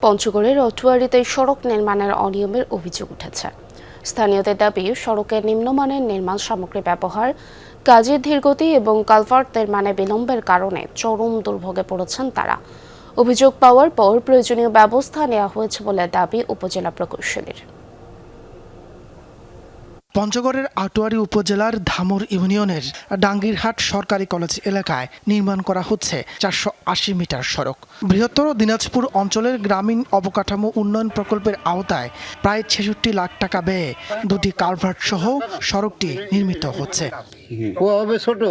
পঞ্চগড়ের রতুয়ারীতে সড়ক নির্মাণের অনিয়মের অভিযোগ উঠেছে। স্থানীয়দের দাবি, সড়কের নিম্নমানের নির্মাণ সামগ্রী ব্যবহার, কাজের ধীরগতি এবং কালভার্ট নির্মাণে বিলম্বের কারণে চরম দুর্ভোগে পড়েছেন তারা। অভিযোগ পাওয়ার পর প্রয়োজনীয় ব্যবস্থা নেওয়া হয়েছে বলে দাবি উপজেলা প্রকৌশলীর। পঞ্চগড়ের আটোয়ারী উপজেলার ধামুর ইউনিয়নের ডাঙ্গিরহাট সরকারি কলেজ এলাকায় নির্মাণ করা হচ্ছে 480 মিটার সড়ক। বৃহত্তর দিনাজপুর অঞ্চলের গ্রামীণ অবকাঠামো উন্নয়ন প্রকল্পের আওতায় প্রায় 66 লাখ টাকা ব্যয়ে দুটি কালভার্ট সহ সড়কটি নির্মিত হচ্ছে। ছোট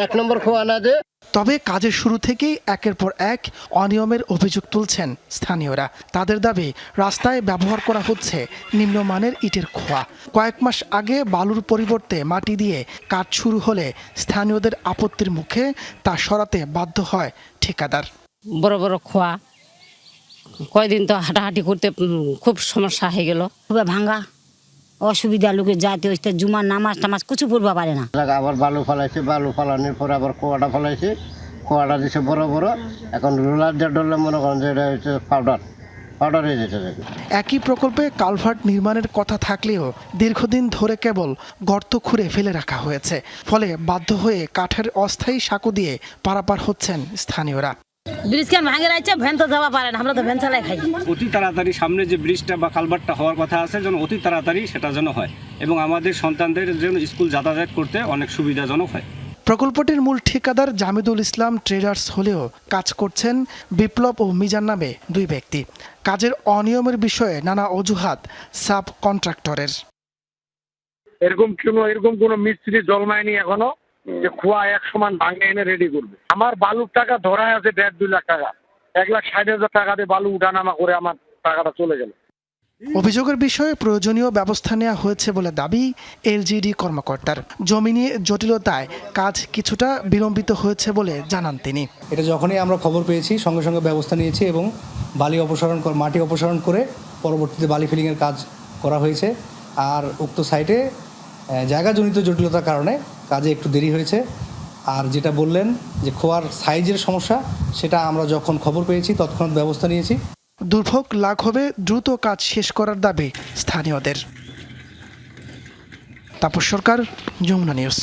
এক নম্বর খোয়া না যে তবে কাজের শুরু থেকেই একের পর এক অনিয়মের অভিযোগ তুলছেন স্থানীয়রা। তাদের দাবি, রাস্তায় ব্যবহার করা হচ্ছে নিম্নমানের ইটের খোয়া। কয়েক মাস আগে বালুর পরিবর্তে মাটি দিয়ে কাজ শুরু হলে স্থানীয়দের আপত্তির মুখে তা সরাতে বাধ্য হয় ঠিকাদার। বড় বড় খোয়া, কয়দিন তো হাঁটাহাঁটি করতে খুব সমস্যা হয়ে গেল। খুবই ভাঙ্গা, অসুবিধা, লোকের যাতে জুমার নামাজ টামাজ কিছু পড়বা পারে না। আবার বালু ফলাইছে, বালু ফলানোর পর আবার কোয়াটা ফলাইছে, কোয়াটা দিছে বড় বড়। এখন রোলার দিয়ে ডললে মনে করেন যে এটা হচ্ছে পাউডার হয়ে যেতে। একই প্রকল্পে কালভার্ট নির্মাণের কথা থাকলেও দীর্ঘদিন ধরে কেবল গর্ত খুঁড়ে ফেলে রাখা হয়েছে। ফলে বাধ্য হয়ে কাঠের অস্থায়ী সাঁকো দিয়ে পারাপার হচ্ছেন স্থানীয়রা। ব্রিজ কেন ভাঙে রাখছে, ভ্যান তো যাওয়া পারে না, আমরা তো ভ্যান চালাই খাই। অতি তাড়াতাড়ি সামনে যে ব্রিজটা বা কালভার্টটা হওয়ার কথা আছে, যেন অতি তাড়াতাড়ি সেটা যেন হয় এবং আমাদের সন্তানদের যেন স্কুল যাতায়াত করতে অনেক সুবিধাজনক হয়। প্রকল্পটির মূল ঠিকাদার জামিদুল ইসলাম ট্রেডার্স হলেও কাজ করছেন বিপ্লব ও মিজান নামে দুই ব্যক্তি। কাজের অনিয়মের বিষয়ে নানা অজুহাত সাব কন্ট্রাক্টরের। এরকম কোন মিস্ত্রি জন্মায়নি এখনো যে খোয়া এক সমান ভাঙে এনে রেডি করবে। আমার বালুর টাকা ধরায় আছে 1.5-2 লাখ টাকা। 1,60,000 টাকা দিয়ে বালু উঠানামা করে আমার টাকাটা চলে গেল। অভিযোগের বিষয়ে প্রয়োজনীয় ব্যবস্থা নেওয়া হয়েছে বলে দাবি এলজিডি কর্মকর্তার। জমি নিয়ে জটিলতায় কাজ কিছুটা বিলম্বিত হয়েছে বলে জানান তিনি। এটা যখনই আমরা খবর পেয়েছি সঙ্গে সঙ্গে ব্যবস্থা নিয়েছি এবং মাটি অপসারণ করে পরবর্তীতে বালি ফিলিংয়ের কাজ করা হয়েছে। আর উক্ত সাইটে জায়গাজনিত জটিলতার কারণে কাজে একটু দেরি হয়েছে। আর যেটা বললেন যে খোয়ার সাইজের সমস্যা, সেটা আমরা যখন খবর পেয়েছি তৎক্ষণাৎ ব্যবস্থা নিয়েছি। দুর্ভোগ লাঘবে দ্রুত কাজ শেষ করার দাবি স্থানীয়দের। তাপস সরকার, যমুনা নিউজ।